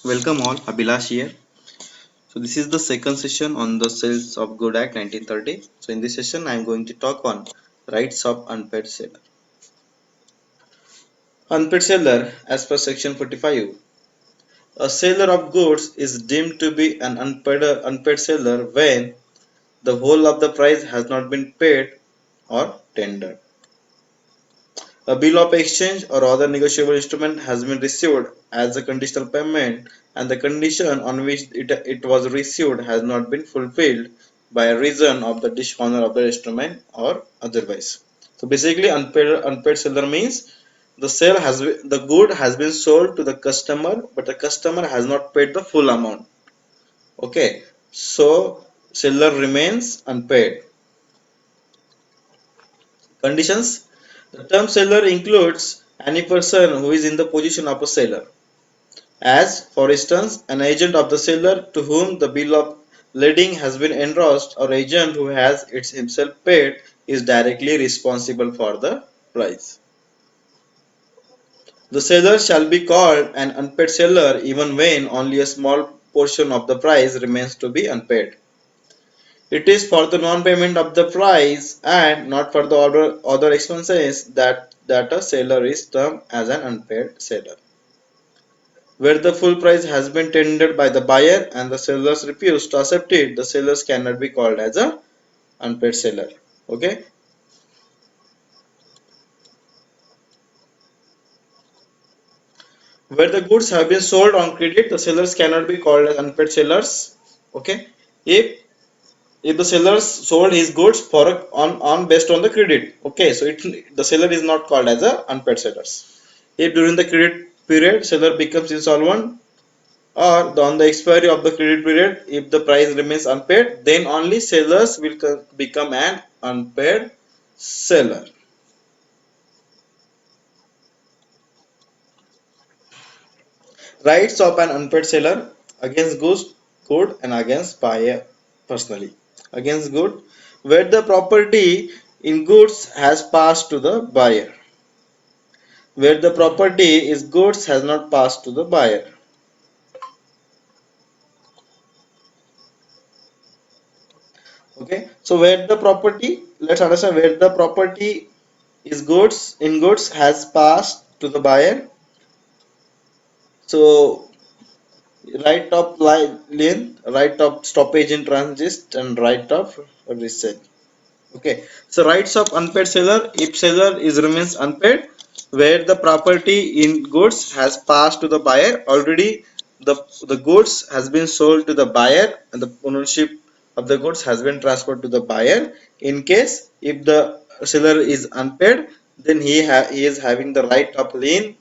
Welcome all, Abhilash here. So this is the second session on the Sales of Good Act 1930. So in this session I am going to talk on rights of unpaid seller. Unpaid seller as per section 45. A seller of goods is deemed to be an unpaid seller when the whole of the price has not been paid or tendered. A bill of exchange or other negotiable instrument has been received as a conditional payment and the condition on which it was received has not been fulfilled by reason of the dishonor of the instrument or otherwise. So basically unpaid seller means the good has been sold to the customer but the customer has not paid the full amount. Okay, so seller remains unpaid. Conditions. The term seller includes any person who is in the position of a seller, as, for instance, an agent of the seller to whom the bill of lading has been endorsed or agent who has it himself paid is directly responsible for the price. The seller shall be called an unpaid seller even when only a small portion of the price remains to be unpaid. It is for the non-payment of the price and not for the other expenses that a seller is termed as an unpaid seller. Where the full price has been tendered by the buyer and the sellers refuse to accept it, the sellers cannot be called as a unpaid seller. Okay. Where the goods have been sold on credit, the sellers cannot be called as unpaid sellers. Okay. If the seller sold his goods for on based on the credit, okay, so the seller is not called as a unpaid sellers. If during the credit period seller becomes insolvent or on the expiry of the credit period if the price remains unpaid, then only sellers will become an unpaid seller. Rights of an unpaid seller against goods, good, and against buyer personally. Against good, where the property in goods has passed to the buyer. Where the property is goods has not passed to the buyer. Okay, so where the property, let's understand where the property is goods in goods has passed to the buyer. So right of lien, right of stoppage in transit, and right of resale. Okay, so rights of unpaid seller, if seller is remains unpaid, where the property in goods has passed to the buyer already, the goods has been sold to the buyer and the ownership of the goods has been transferred to the buyer. In case if the seller is unpaid, then he is having the right of lien,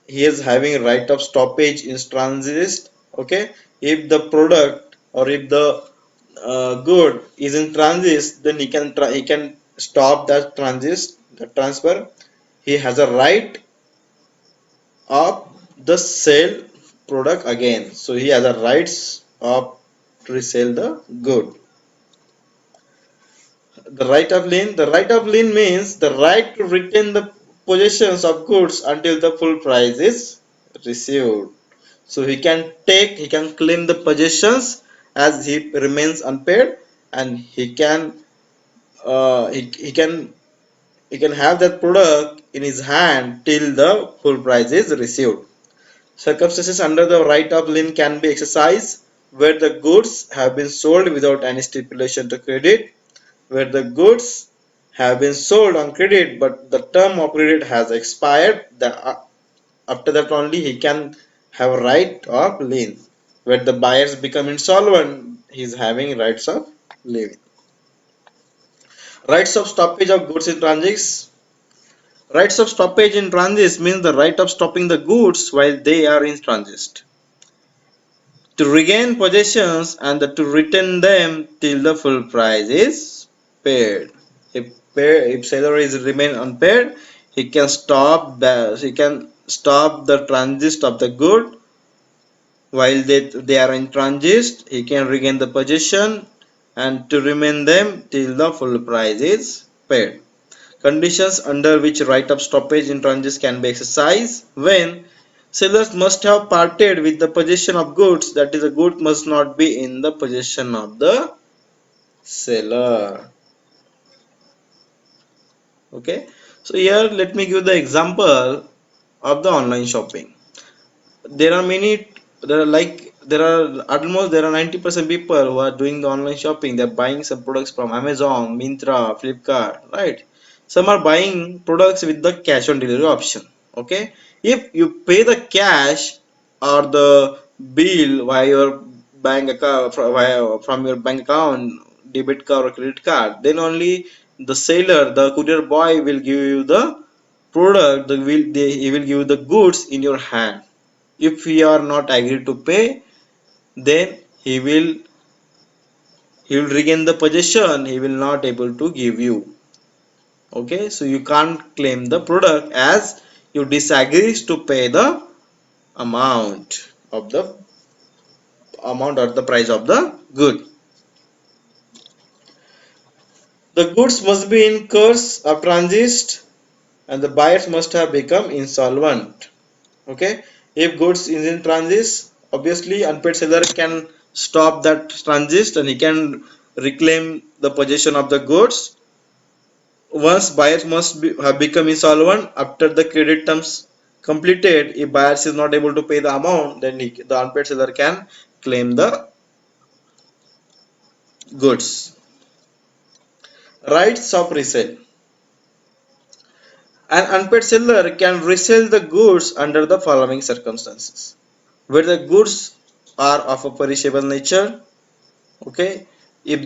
he is having right of stoppage in transit. Okay, if the product or if the good is in transit, then he can stop that transit, the transfer. He has a right of the sale product again, so he has a rights of to resell the good. The right of lien means the right to retain the possessions of goods until the full price is received. So he can claim the possessions as he remains unpaid, and uh, he, he can he can have that product in his hand till the full price is received. Circumstances under the right of lien can be exercised where the goods have been sold without any stipulation to credit, where the goods have been sold on credit but the term of credit has expired. After that only he can have a right of lien. Where the buyers become insolvent, he is having rights of lien. Rights of stoppage of goods in transit. Rights of stoppage in transit means the right of stopping the goods while they are in transit. To regain possessions and to retain them till the full price is paid. If seller is remain unpaid, he can stop the transit of the good while they are in transit. He can regain the possession and to remain them till the full price is paid. Conditions under which right of stoppage in transit can be exercised when Sellers must have parted with the possession of goods, that is, the good must not be in the possession of the seller. Okay, so here let me give the example of the online shopping. There are many, there are almost, there are 90% people who are doing the online shopping. They're buying some products from Amazon, Mintra, Flipkart, right? Some are buying products with the cash on delivery option. Okay, if you pay the cash or the bill via your bank account, from your bank account, debit card or credit card, then only the seller, the courier boy will give you the product, he will give you the goods in your hand. If we are not agreed to pay, then he will regain the possession, he will not able to give you. Okay, so you can't claim the product as you disagree to pay the amount of the amount or the price of the good. The goods must be in course of transit and the buyers must have become insolvent. Okay, if goods is in transit, obviously unpaid seller can stop that transit and he can reclaim the possession of the goods. Once buyers must have become insolvent after the credit terms completed. If buyers is not able to pay the amount, then the unpaid seller can claim the goods. Rights of resale. An unpaid seller can resell the goods under the following circumstances: where the goods are of a perishable nature. Okay, if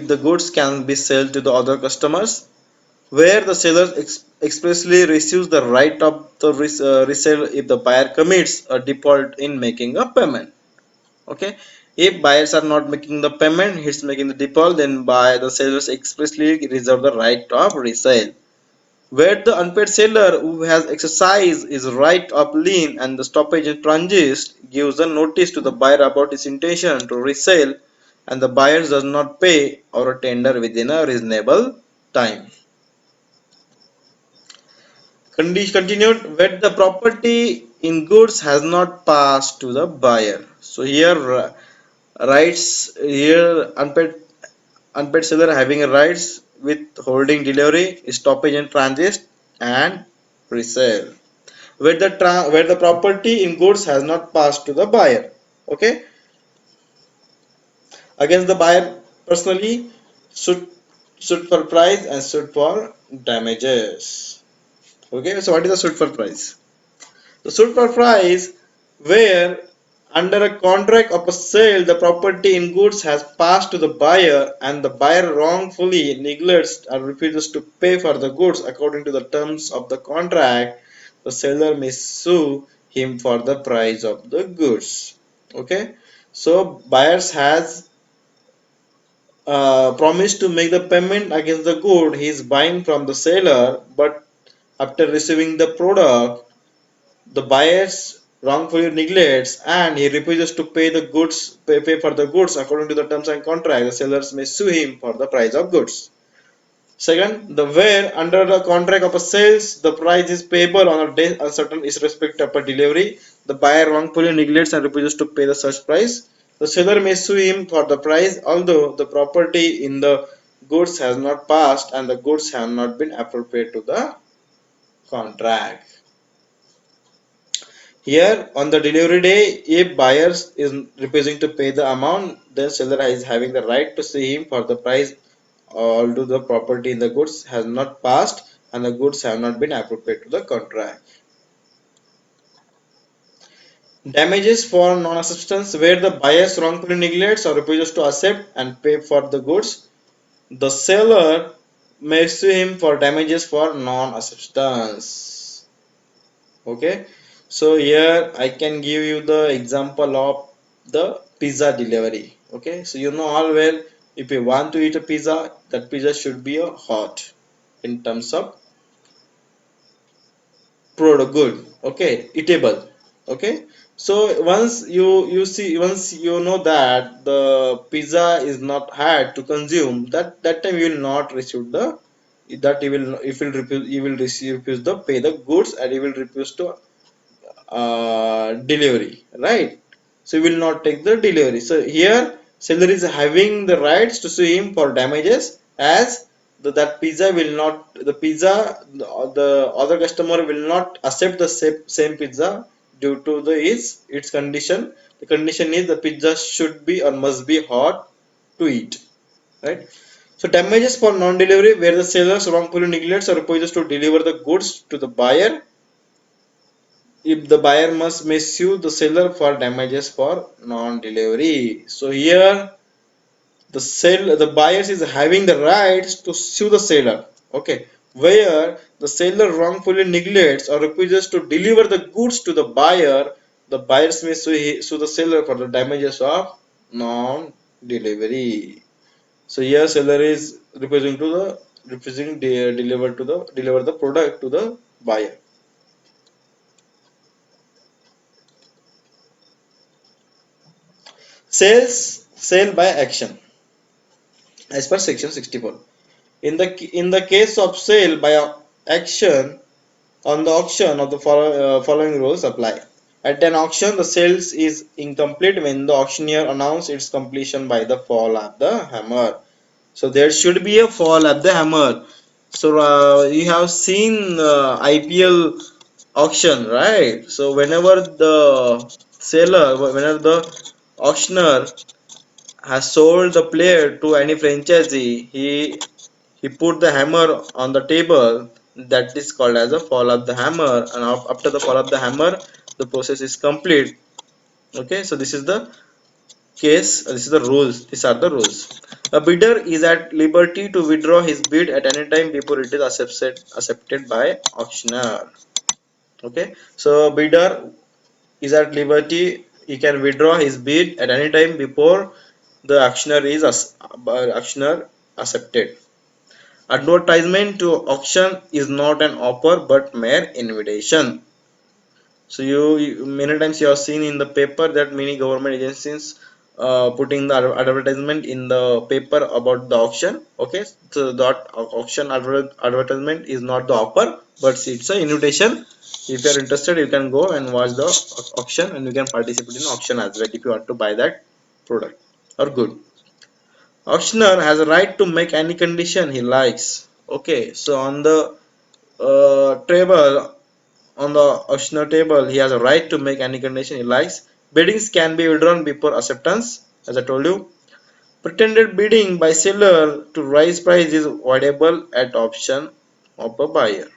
the goods can be sold to the other customers, where the seller expressly receives the right of the resale if the buyer commits a default in making a payment. Okay, if buyers are not making the payment, he's making the default, then by the sellers expressly reserve the right of resale. Where the unpaid seller who has exercised his right of lien and the stoppage in transit gives a notice to the buyer about his intention to resell and the buyer does not pay or tender within a reasonable time. Continued, where the property in goods has not passed to the buyer. So here rights, here unpaid seller having a rights with holding delivery, stoppage in transit and resale. Where the property in goods has not passed to the buyer. Okay, against the buyer personally, suit suit for price and suit for damages. Okay, so what is the suit for price? The suit for price, where under a contract of a sale the property in goods has passed to the buyer and the buyer wrongfully neglects or refuses to pay for the goods according to the terms of the contract, the seller may sue him for the price of the goods. Okay, so buyers has promised to make the payment against the good he is buying from the seller, but after receiving the product the buyers wrongfully neglects and he refuses to pay for the goods according to the terms and contract, the sellers may sue him for the price of goods. Second, the where under the contract of a sales the price is payable on a day uncertain is respect of a delivery, the buyer wrongfully neglects and refuses to pay the such price, the seller may sue him for the price although the property in the goods has not passed and the goods have not been appropriate to the contract. Here on the delivery day, if buyers is refusing to pay the amount, then seller is having the right to sue him for the price although the property in the goods has not passed and the goods have not been appropriate to the contract. Damages for non-acceptance, where the buyers wrongfully neglects or refuses to accept and pay for the goods, the seller may sue him for damages for non-acceptance. Okay, so here I can give you the example of the pizza delivery. Okay, so you know all well, if you want to eat a pizza, that pizza should be a hot in terms of product good. Okay, eatable. Okay, so once you know that the pizza is not hard to consume, that time you will not receive the, that you will, if you will refuse, you will receive refuse the pay the goods and you will refuse to delivery, right? So he will not take the delivery. So here seller is having the rights to sue him for damages, as that pizza will not, the pizza, the other customer will not accept the same pizza due to the its condition. The condition is the pizza should be or must be hot to eat, right? So damages for non-delivery, where the seller wrongfully neglects or refuses to deliver the goods to the buyer. If the buyer may sue the seller for damages for non-delivery. So here the buyers is having the rights to sue the seller. Okay, where the seller wrongfully neglects or refuses to deliver the goods to the buyer, the buyers may sue the seller for the damages of non-delivery. So here seller is refusing deliver the product to the buyer. Sale by action as per section 64. In the case of sale by action on the auction of the following rules apply. At an auction, the sales is incomplete when the auctioneer announces its completion by the fall of the hammer. So there should be a fall of the hammer. So you have seen IPL auction, right? So whenever the auctioneer has sold the player to any franchisee, he put the hammer on the table. That is called as a fall of the hammer, and after the fall of the hammer, the process is complete. Okay, so this is the case. This is the rules. These are the rules. A bidder is at liberty to withdraw his bid at any time before it is accepted by auctioneer. Okay, so bidder is at liberty. He can withdraw his bid at any time before the auctioneer accepted. Advertisement to auction is not an offer but mere invitation. So many times you have seen in the paper that many government agencies putting the advertisement in the paper about the auction. Okay, so that auction advertisement is not the offer, but it's an invitation. If you are interested, you can go and watch the auction, and you can participate in auction as well if you want to buy that product or good. Auctioneer has a right to make any condition he likes. Okay, so on the table, on the auctioneer table, he has a right to make any condition he likes. Biddings can be withdrawn before acceptance, as I told you. Pretended bidding by seller to raise price is avoidable at option of a buyer.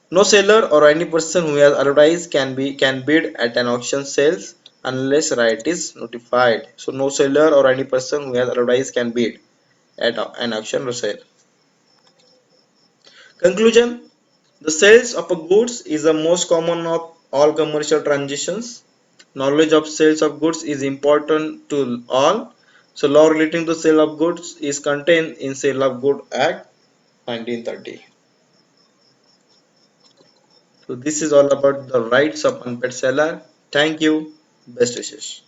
No seller or any person who has advertised can bid at an auction sales unless right is notified. So no seller or any person who has advertised can bid at an auction or sale. Conclusion: the sales of a goods is the most common of all commercial transactions. Knowledge of sales of goods is important to all. So law relating to sale of goods is contained in Sale of Goods Act 1930. So this is all about the rights of unpaid seller. Thank you. Best wishes.